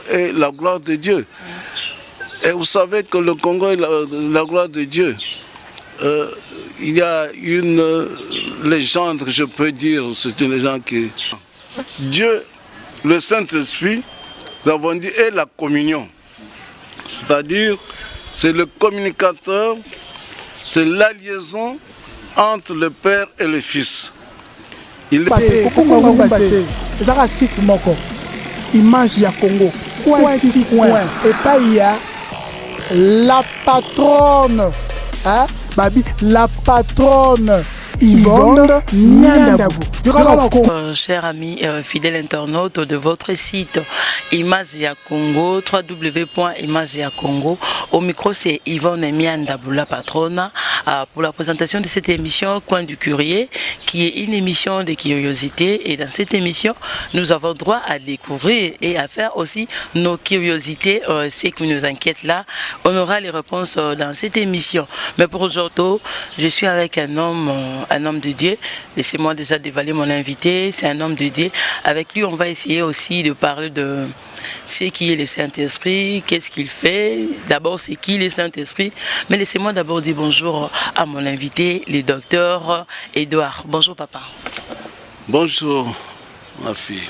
est la gloire de Dieu. Et vous savez que le Congo est la gloire de Dieu. Il y a une légende, je peux dire, c'est une légende qui... Dieu, le Saint-Esprit, nous avons dit, est la communion. C'est-à-dire, c'est le communicateur, c'est la liaison entre le Père et le Fils. Il est... Image ya Congo. Et pas il y a la patronne. Hein? Babi, la patronne. Yvonne Niandabou. Chers amis fidèles internautes de votre site Imazia Congo, www.imazia Congo. Au micro, c'est Yvonne Niandabou, la patronne, pour la présentation de cette émission Coin du Curieux, qui est une émission de curiosité. Et dans cette émission, nous avons droit à découvrir et à faire aussi nos curiosités, ce qui nous inquiète là. On aura les réponses dans cette émission. Mais pour aujourd'hui, je suis avec un homme de Dieu. Laissez-moi déjà dévaler mon invité. C'est un homme de Dieu. Avec lui, on va essayer aussi de parler de ce qui est le Saint-Esprit, qu'est-ce qu'il fait. D'abord, c'est qui le Saint-Esprit. Mais laissez-moi d'abord dire bonjour à mon invité, le docteur Edouard. Bonjour, papa. Bonjour, ma fille.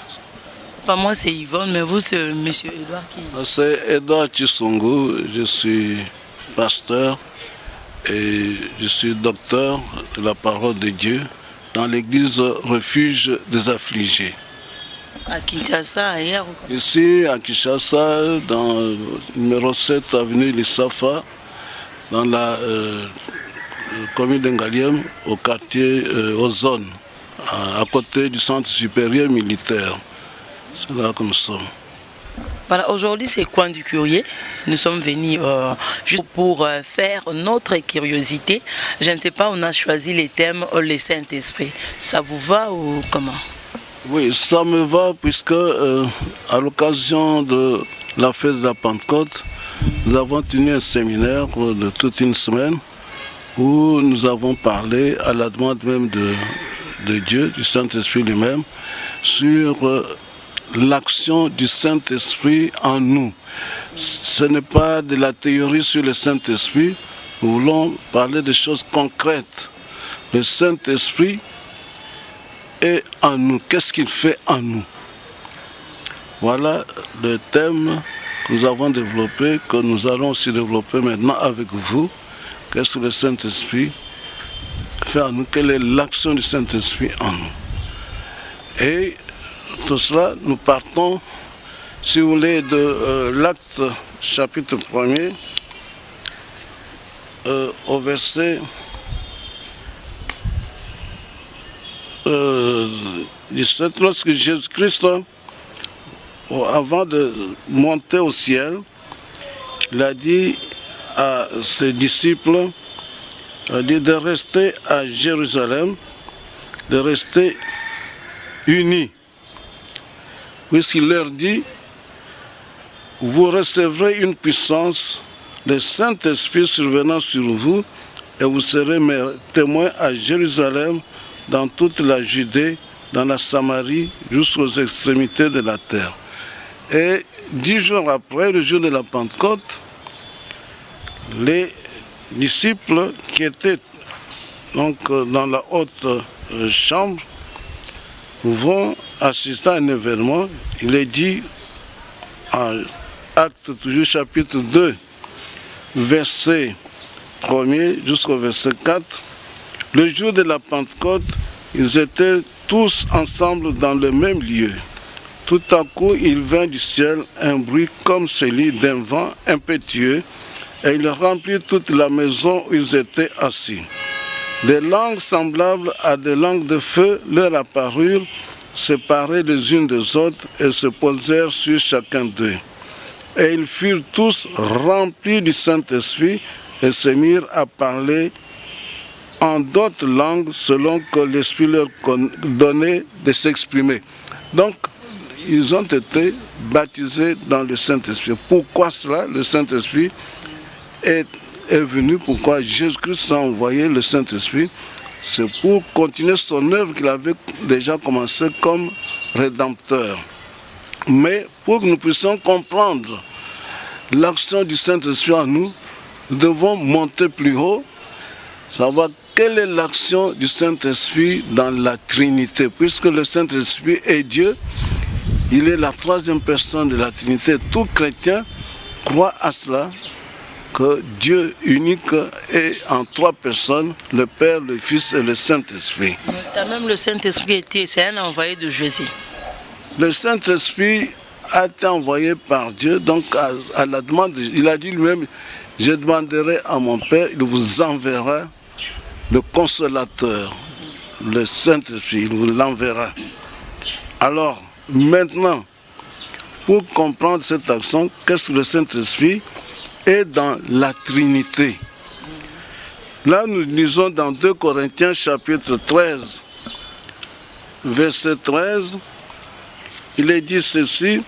Enfin, moi, c'est Yvonne, mais vous, c'est monsieur Edouard qui... C'est Edouard Chisongo. Je suis pasteur. Et je suis docteur de la parole de Dieu dans l'église Refuge des Affligés. À Kinshasa, ailleurs? Ici, à Kinshasa, dans le numéro 7 avenue Lissafa, dans la commune d'Engaliem, au quartier, aux zones, à côté du centre supérieur militaire. C'est là que nous sommes. Voilà, aujourd'hui c'est Coin du Curieux. Nous sommes venus juste pour faire notre curiosité. Je ne sais pas, on a choisi les thèmes le Saint-Esprit. Ça vous va ou comment? Oui, ça me va puisque à l'occasion de la fête de la Pentecôte, nous avons tenu un séminaire de toute une semaine où nous avons parlé à la demande même de Dieu, du Saint-Esprit lui-même, sur l'action du Saint-Esprit en nous. Ce n'est pas de la théorie sur le Saint-Esprit, nous voulons parler de choses concrètes. Le Saint-Esprit est en nous. Qu'est-ce qu'il fait en nous? Voilà le thème que nous avons développé, que nous allons aussi développer maintenant avec vous. Qu'est-ce que le Saint-Esprit fait en nous? Quelle est l'action du Saint-Esprit en nous? Et tout cela, nous partons, si vous voulez, de l'Acte chapitre 1er au verset 17. Lorsque Jésus-Christ, avant de monter au ciel, il a dit à ses disciples de rester à Jérusalem, de rester unis. Puisqu'il leur dit, vous recevrez une puissance, le Saint-Esprit survenant sur vous, et vous serez mes témoins à Jérusalem, dans toute la Judée, dans la Samarie, jusqu'aux extrémités de la terre. Et 10 jours après, le jour de la Pentecôte, les disciples qui étaient donc dans la haute chambre vont assister à un événement. Il est dit en Acte toujours chapitre 2, verset 1er jusqu'au verset 4. Le jour de la Pentecôte, ils étaient tous ensemble dans le même lieu. Tout à coup, il vint du ciel un bruit comme celui d'un vent impétueux, et il remplit toute la maison où ils étaient assis. Des langues semblables à des langues de feu leur apparurent, séparées les unes des autres, et se posèrent sur chacun d'eux. Et ils furent tous remplis du Saint-Esprit, et se mirent à parler en d'autres langues selon que l'Esprit leur donnait de s'exprimer. Donc, ils ont été baptisés dans le Saint-Esprit. Pourquoi cela? Le Saint-Esprit est venu, pourquoi Jésus-Christ a envoyé le Saint-Esprit? C'est pour continuer son œuvre qu'il avait déjà commencé comme rédempteur. Mais pour pour que nous puissions comprendre l'action du Saint-Esprit en nous, nous devons monter plus haut, savoir quelle est l'action du Saint-Esprit dans la Trinité. Puisque le Saint-Esprit est Dieu, il est la troisième personne de la Trinité. Tout chrétien croit à cela, que Dieu unique est en trois personnes, le Père, le Fils et le Saint-Esprit. Même le Saint-Esprit c'est un envoyé de Jésus. Le Saint-Esprit a été envoyé par Dieu, donc à la demande, il a dit lui-même, je demanderai à mon Père, il vous enverra le Consolateur, le Saint-Esprit, il vous l'enverra. Alors, maintenant, pour comprendre cette action, qu'est-ce que le Saint-Esprit est dans la Trinité? Là, nous lisons dans 2 Corinthiens chapitre 13, verset 13, il est dit ceci,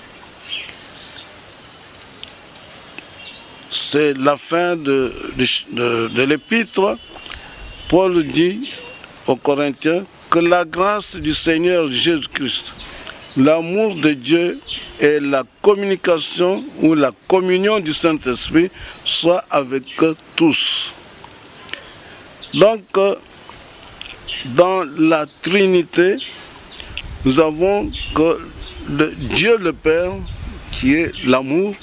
c'est la fin de l'épître. Paul dit aux Corinthiens que la grâce du Seigneur Jésus-Christ, l'amour de Dieu et la communication ou la communion du Saint-Esprit soient avec tous. Donc, dans la Trinité, nous avons que Dieu le Père qui est l'amour,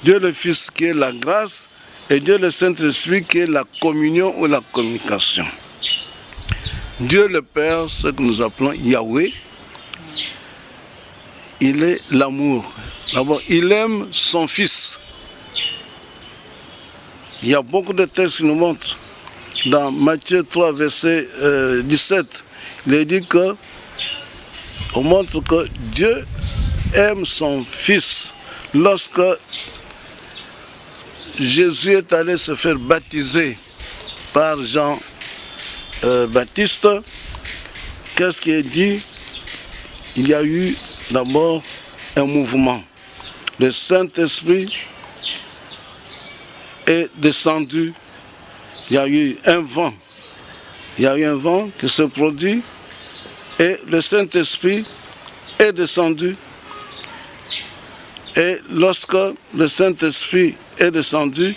Dieu le Fils qui est la grâce et Dieu le Saint-Esprit qui est la communion ou la communication. Dieu le Père, ce que nous appelons Yahweh, il est l'amour. D'abord, il aime son Fils. Il y a beaucoup de textes qui nous montrent. Dans Matthieu 3, verset 17, il est dit que on montre que Dieu aime son Fils. Lorsque Jésus est allé se faire baptiser par Jean Baptiste, qu'est-ce qui est dit? Il y a eu d'abord un mouvement. Le Saint-Esprit est descendu. Il y a eu un vent. Il y a eu un vent qui se produit et le Saint-Esprit est descendu. Et lorsque le Saint-Esprit est descendu,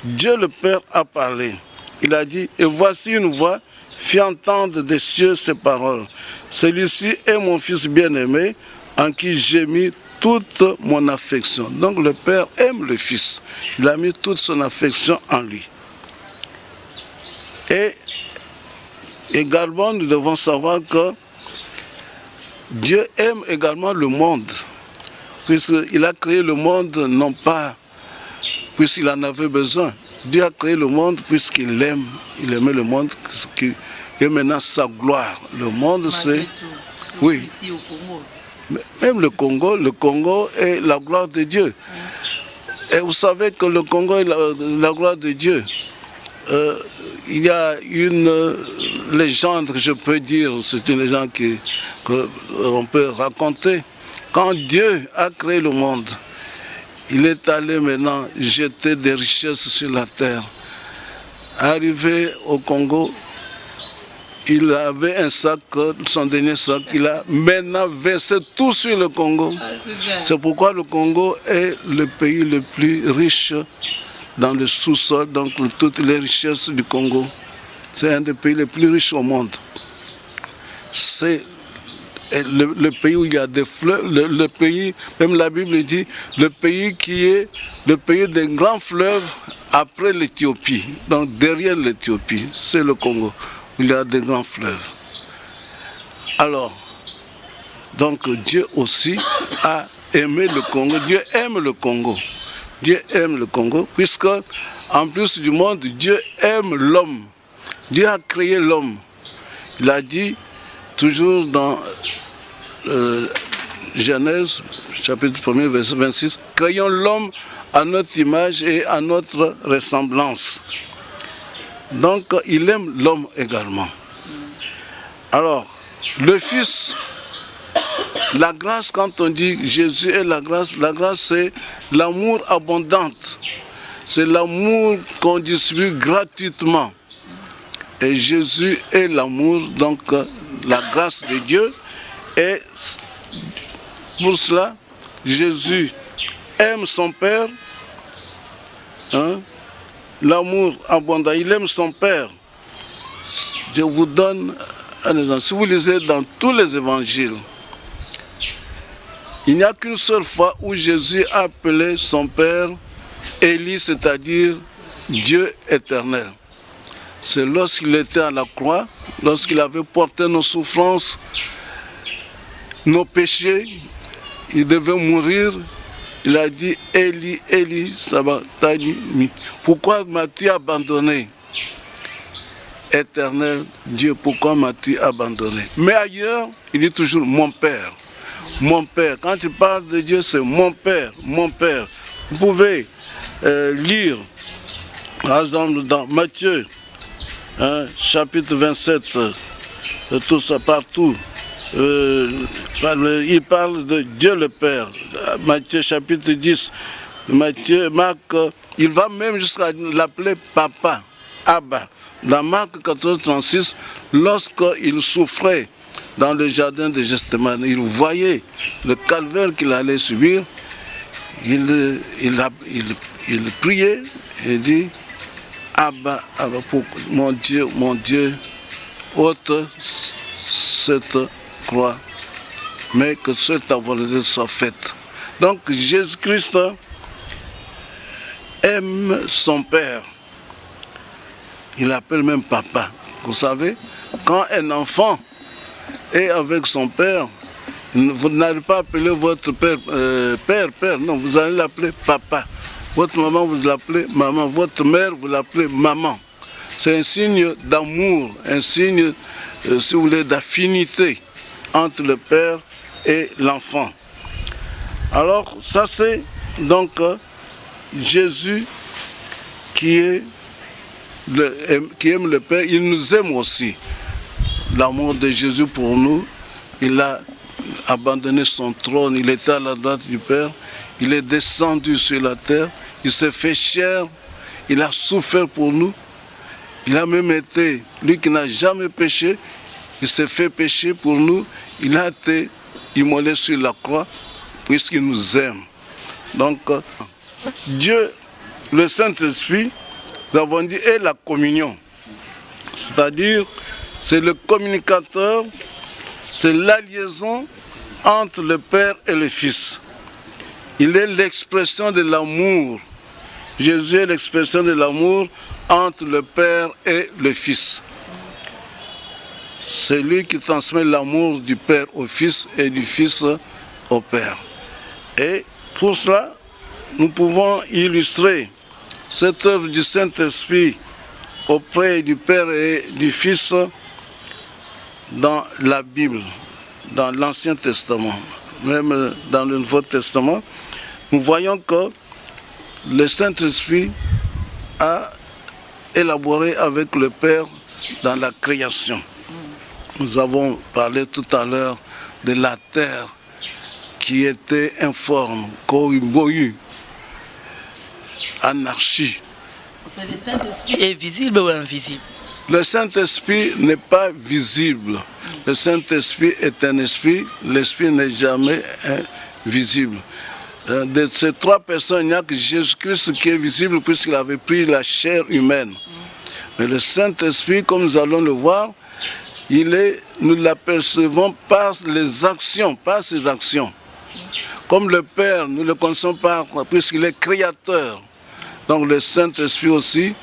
Dieu le Père a parlé. Il a dit, et voici une voix fit entendre des cieux ces paroles. Celui-ci est mon Fils bien-aimé, en qui j'ai mis toute mon affection. Donc le Père aime le Fils. Il a mis toute son affection en lui. Et également, nous devons savoir que Dieu aime également le monde. Puisqu'il a créé le monde, non pas puisqu'il en avait besoin. Dieu a créé le monde puisqu'il aime. Il aimait le monde qui est maintenant sa gloire. Le monde, c'est... Oui. Même le Congo est la gloire de Dieu. Et vous savez que le Congo est la gloire de Dieu. Il y a une légende, je peux dire, c'est une légende qu'on peut raconter. Quand Dieu a créé le monde, il est allé maintenant jeter des richesses sur la terre. Arrivé au Congo, il avait un sac, son dernier sac, il a maintenant versé tout sur le Congo. C'est pourquoi le Congo est le pays le plus riche dans le sous-sol, donc toutes les richesses du Congo. C'est un des pays les plus riches au monde. C'est le pays où il y a des fleuves, le pays, même la Bible dit, le pays qui est le pays des grands fleuves après l'Éthiopie. Donc derrière l'Éthiopie, c'est le Congo, où il y a des grands fleuves. Alors, donc Dieu aussi a aimé le Congo. Dieu aime le Congo. Dieu aime le Congo, puisque en plus du monde, Dieu aime l'homme. Dieu a créé l'homme. Il a dit, toujours dans Genèse, chapitre 1er, verset 26, « Créons l'homme à notre image et à notre ressemblance. » Donc, il aime l'homme également. Alors, le Fils, la grâce, quand on dit Jésus est la grâce c'est l'amour abondant. C'est l'amour qu'on distribue gratuitement. Et Jésus est l'amour, donc la grâce de Dieu. Et pour cela, Jésus aime son Père, hein, l'amour abondant, il aime son Père. Je vous donne un exemple. Si vous lisez dans tous les évangiles, il n'y a qu'une seule fois où Jésus a appelé son Père Élie, c'est-à-dire Dieu éternel. C'est lorsqu'il était à la croix, lorsqu'il avait porté nos souffrances, nos péchés, il devait mourir. Il a dit Élie, Élie, sabachthani. Pourquoi m'as-tu abandonné? Éternel Dieu, pourquoi m'as-tu abandonné? Mais ailleurs, il dit toujours mon Père. Mon Père. Quand il parle de Dieu, c'est mon Père, mon Père. Vous pouvez lire, par exemple, dans Matthieu, hein, chapitre 27, tout ça partout. Il parle de Dieu le Père. Matthieu chapitre 10, Marc, il va même jusqu'à l'appeler Papa, Abba. Dans Marc 14, 36, lorsqu'il souffrait dans le jardin de Gethsémani, il voyait le calvaire qu'il allait subir, il priait et dit Abba, Abba, mon Dieu, ôte cette croix, mais que cette volonté soit faite. Donc Jésus-Christ aime son Père. Il appelle même papa. Vous savez, quand un enfant est avec son père, vous n'allez pas appeler votre père père, non, vous allez l'appeler papa. Votre maman, vous l'appelez maman. Votre mère, vous l'appelez maman. C'est un signe d'amour, un signe, si vous voulez, d'affinité entre le père et l'enfant. Alors, ça c'est donc Jésus qui aime le Père, il nous aime aussi. L'amour de Jésus pour nous, il a abandonné son trône, il était à la droite du Père, il est descendu sur la terre, il s'est fait chair, il a souffert pour nous, il a même été, lui qui n'a jamais péché, il s'est fait pécher pour nous, il a été immolé sur la croix, puisqu'il nous aime. Donc, Dieu, le Saint-Esprit, nous avons dit, est la communion. C'est-à-dire, c'est le communicateur, c'est la liaison entre le Père et le Fils. Il est l'expression de l'amour. Jésus est l'expression de l'amour entre le Père et le Fils. C'est lui qui transmet l'amour du Père au Fils et du Fils au Père. Et pour cela, nous pouvons illustrer cette œuvre du Saint-Esprit auprès du Père et du Fils dans la Bible, dans l'Ancien Testament, même dans le Nouveau Testament. Nous voyons que le Saint-Esprit a élaboré avec le Père dans la création. Nous avons parlé tout à l'heure de la terre qui était informe, Koïboï, anarchie. Le Saint-Esprit est visible ou invisible? Le Saint-Esprit n'est pas visible. Le Saint-Esprit est un esprit, l'esprit n'est jamais invisible. De ces trois personnes, il n'y a que Jésus-Christ qui est visible puisqu'il avait pris la chair humaine. Mais le Saint-Esprit, comme nous allons le voir, nous l'apercevons par les actions, par ses actions. Comme le Père, nous le connaissons puisqu'il est créateur. Donc le Saint-Esprit aussi,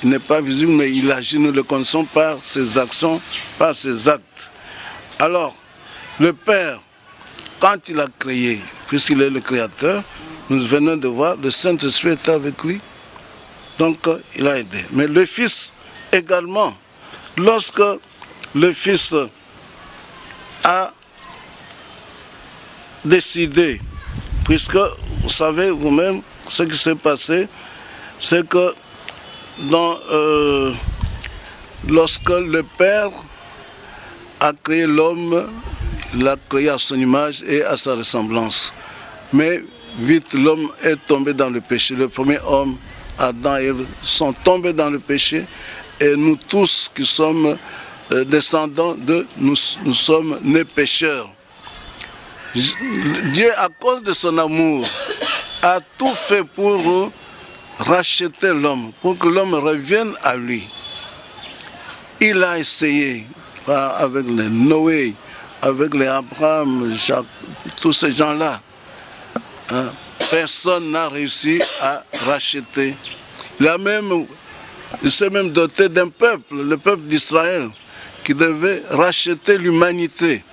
il n'est pas visible, mais il agit, nous le connaissons par ses actions, par ses actes. Alors, le Père, quand il a créé, puisqu'il est le créateur, nous venons de voir, le Saint-Esprit était avec lui, donc il a aidé. Mais le Fils également, lorsque le Fils a décidé, puisque vous savez vous-même, ce qui s'est passé, c'est que lorsque le Père a créé l'homme, il l'a créé à son image et à sa ressemblance. Mais vite, l'homme est tombé dans le péché. Le premier homme, Adam et Ève, sont tombés dans le péché. Et nous tous qui sommes descendants d'eux, nous sommes nés pécheurs. Dieu, à cause de son amour, a tout fait pour racheter l'homme, pour que l'homme revienne à lui. Il a essayé avec les Noé, avec les Abraham, Jacques, tous ces gens-là. Hein, personne n'a réussi à racheter. Il s'est même doté d'un peuple, le peuple d'Israël, qui devait racheter l'humanité.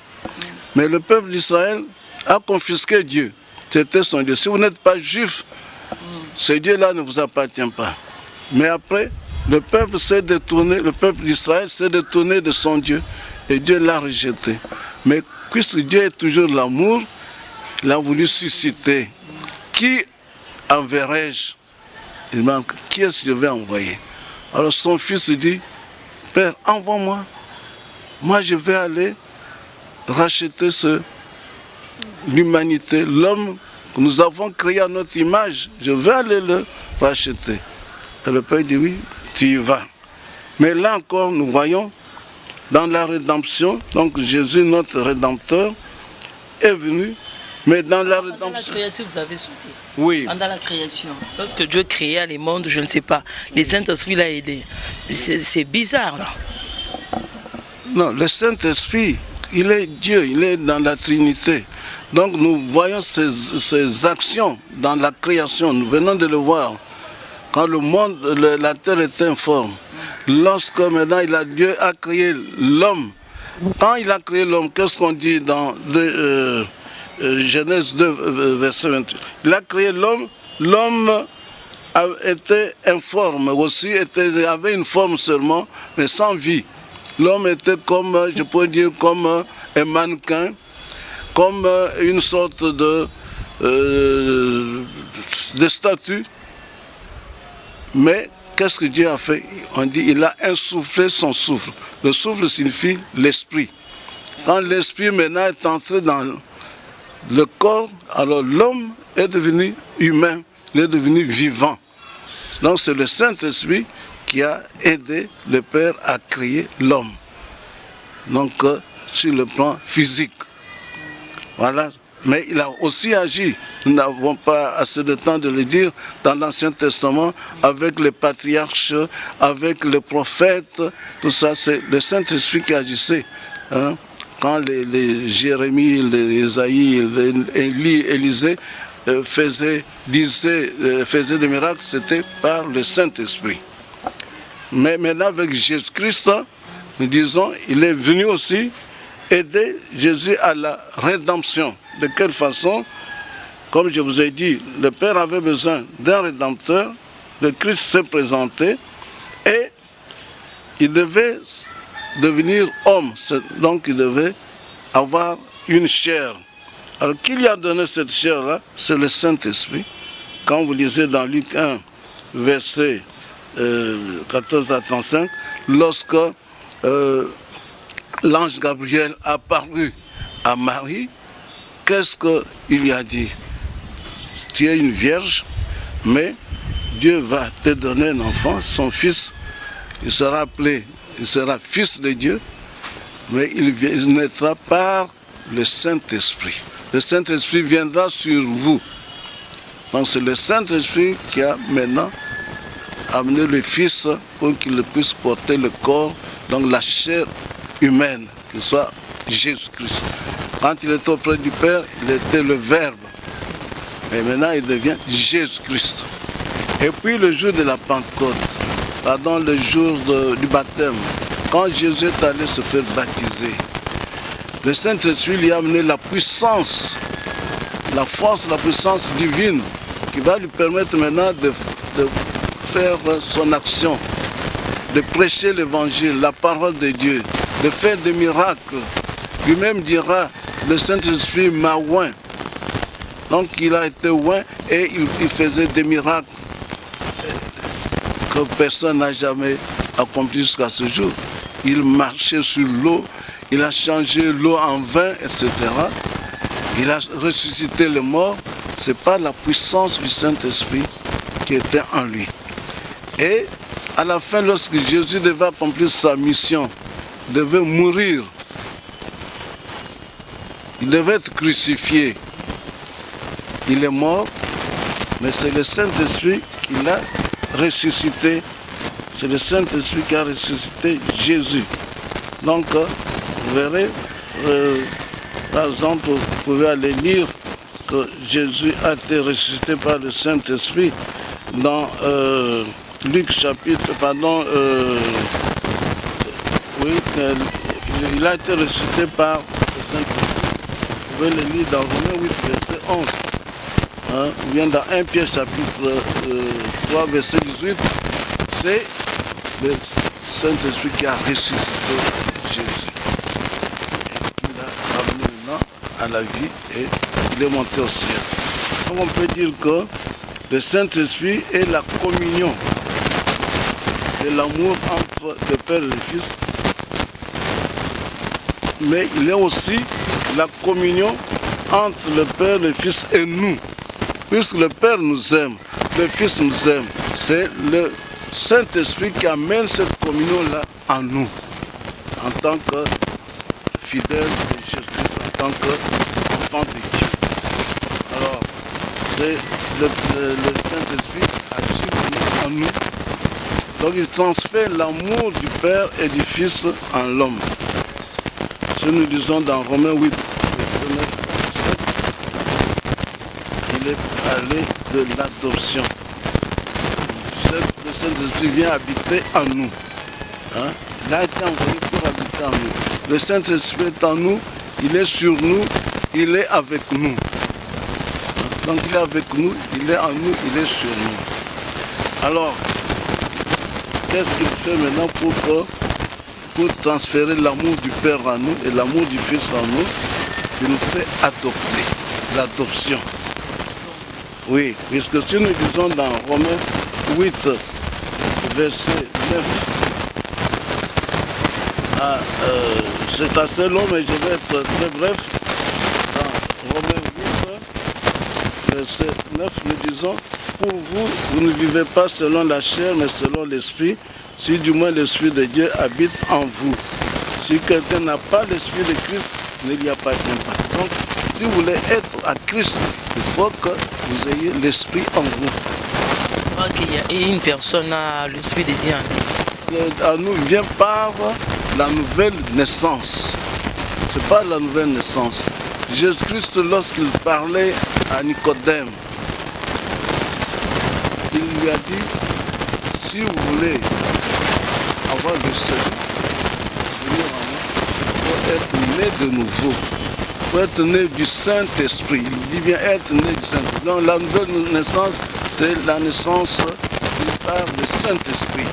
Mais le peuple d'Israël a confisqué Dieu. C'était son Dieu. Si vous n'êtes pas juif, ce Dieu-là ne vous appartient pas. Mais après, le peuple d'Israël s'est détourné de son Dieu et Dieu l'a rejeté. Mais puisque Dieu est toujours l'amour, il a voulu susciter. Qui enverrai-je? Il demande, qui est-ce que je vais envoyer? Alors son fils dit, Père, envoie-moi. Moi, je vais aller racheter l'humanité, l'homme que nous avons créé à notre image. Je vais aller le racheter. Et le Père dit, oui, tu y vas. Mais là encore, nous voyons, dans la rédemption, donc Jésus, notre Rédempteur, est venu. Mais dans la rédemption... Dans la création, vous avez sauté. Oui. Dans la création. Lorsque Dieu créa les mondes, je ne sais pas, le Saint-Esprit l'a aidé. C'est bizarre, là. Non, le Saint-Esprit, il est Dieu, il est dans la Trinité. Donc nous voyons ces actions dans la création. Nous venons de le voir. Quand le monde, la terre était informe. Lorsque maintenant Dieu a créé l'homme. Quand il a créé l'homme, qu'est-ce qu'on dit dans Genèse 2, verset 28? Il a créé l'homme, l'homme était informe aussi, avait une forme seulement, mais sans vie. L'homme était comme, je pourrais dire, comme un mannequin, comme une sorte de statue. Mais qu'est-ce que Dieu a fait? On dit il a insoufflé son souffle. Le souffle signifie l'esprit. Quand l'esprit maintenant est entré dans le corps, alors l'homme est devenu humain, il est devenu vivant. Donc c'est le Saint-Esprit qui a aidé le Père à créer l'homme. Donc sur le plan physique. Voilà. Mais il a aussi agi, nous n'avons pas assez de temps de le dire, dans l'Ancien Testament, avec les patriarches, avec les prophètes, tout ça, c'est le Saint-Esprit qui agissait. Hein. Quand les Jérémie, les Isaïe, les Élisée faisaient des miracles, c'était par le Saint-Esprit. Mais maintenant, avec Jésus-Christ, nous disons, il est venu aussi aider Jésus à la rédemption. De quelle façon? Comme je vous ai dit, le Père avait besoin d'un rédempteur, le Christ s'est présenté et il devait devenir homme, donc il devait avoir une chair. Alors qui lui a donné cette chair-là? C'est le Saint-Esprit. Quand vous lisez dans Luc 1, verset 14 à 35, lorsque l'ange Gabriel a apparu à Marie, qu'est-ce qu'il lui a dit? Tu es une vierge, mais Dieu va te donner un enfant, son fils, il sera appelé, il sera fils de Dieu, mais il naîtra par le Saint-Esprit. Le Saint-Esprit viendra sur vous. Donc c'est le Saint-Esprit qui a maintenant amené le Fils pour qu'il puisse porter le corps, donc la chair humaine, que soit Jésus-Christ. Quand il était auprès du Père, il était le Verbe. Et maintenant, il devient Jésus-Christ. Et puis le jour de la Pentecôte, le jour du baptême, quand Jésus est allé se faire baptiser, le Saint-Esprit lui a amené la puissance, la force, la puissance divine qui va lui permettre maintenant de faire son action, de prêcher l'évangile, la parole de Dieu, de faire des miracles. Lui-même dira, le Saint-Esprit m'a oint. Donc il a été oint et il faisait des miracles que personne n'a jamais accompli jusqu'à ce jour. Il marchait sur l'eau, il a changé l'eau en vin, etc. Il a ressuscité les morts. C'est pas la puissance du Saint-Esprit qui était en lui. Et à la fin, lorsque Jésus devait accomplir sa mission, devait mourir il devait être crucifié. Il est mort, mais c'est le Saint-Esprit qui l'a ressuscité. C'est le Saint-Esprit qui a ressuscité Jésus. Donc, vous verrez, par exemple, vous pouvez aller lire que Jésus a été ressuscité par le Saint-Esprit dans Luc chapitre, il a été ressuscité par le Saint-Esprit. Vous pouvez le lire dans Romains 8, verset 11. Ou bien dans 1 Pierre chapitre 3, verset 18. C'est le Saint-Esprit qui a ressuscité Jésus. Et qui l'a ramené maintenant à la vie et il est monté au ciel. Donc on peut dire que le Saint-Esprit est la communion de l'amour entre le Père et le Fils. Mais il est aussi la communion entre le Père, le Fils et nous. Puisque le Père nous aime, le Fils nous aime, c'est le Saint-Esprit qui amène cette communion-là en nous, en tant que fidèles de Jésus-Christ, en tant qu'enfants de Dieu. Alors, c'est le Saint-Esprit agit en nous. Donc il transfère l'amour du Père et du Fils en l'homme. Ce que nous disons dans Romains 8, verset 9, il est parlé de l'adoption. Le Saint-Esprit vient habiter en nous. Il a été envoyé pour habiter en nous. Le Saint-Esprit est en nous, il est sur nous, il est avec nous. Donc il est avec nous, il est en nous, il est sur nous. Alors, qu'est-ce qu'il fait maintenant pour transférer l'amour du Père en nous et l'amour du Fils en nous? Il nous fait adopter, l'adoption. Oui, puisque si nous disons dans Romains 8, verset 9, c'est assez long, mais je vais être très bref. Dans Romains 8, verset 9, nous disons, pour vous, vous ne vivez pas selon la chair, mais selon l'Esprit, si du moins l'Esprit de Dieu habite en vous. Si quelqu'un n'a pas l'Esprit de Christ, il n'y appartient pas. Donc, si vous voulez être à Christ, il faut que vous ayez l'Esprit en vous. Il y a une personne à l'Esprit de Dieu. À nous, il vient par la nouvelle naissance. C'est pas la nouvelle naissance. Jésus-Christ, lorsqu'il parlait à Nicodème, il lui a dit, si vous voulez avoir le salut, il faut être né de nouveau. Il faut être né du Saint-Esprit. Il dit bien être né du Saint-Esprit. Donc la nouvelle naissance, c'est la naissance par le Saint-Esprit.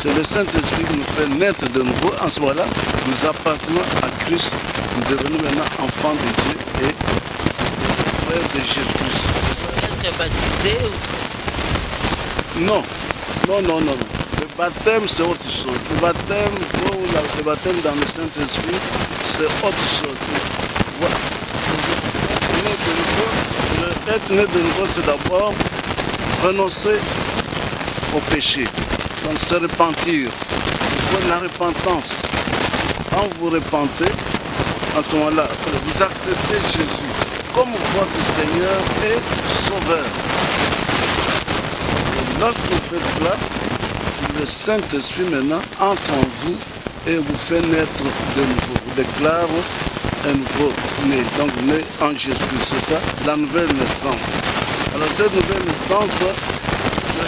C'est le Saint-Esprit qui nous fait naître de nouveau. En ce moment-là, nous appartenons à Christ. Nous devenons maintenant enfants de Dieu et frères de Jésus-Christ. Être baptisé ou... Non. Le baptême, c'est autre chose. Le baptême dans le Saint-Esprit, c'est autre chose. Voilà. Être né de nouveau, c'est d'abord renoncer au péché. Donc se repentir. Il faut la repentance. Quand vous repentez, à ce moment-là, vous acceptez Jésus comme votre Seigneur et Sauveur. Et lorsque vous faites cela, le Saint-Esprit maintenant entre en vous et vous fait naître de nouveau. Vous déclare un nouveau né, donc né en Jésus. C'est ça, la nouvelle naissance. Alors cette nouvelle naissance,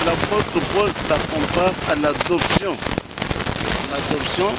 l'apôtre Paul la compare à l'adoption. L'adoption,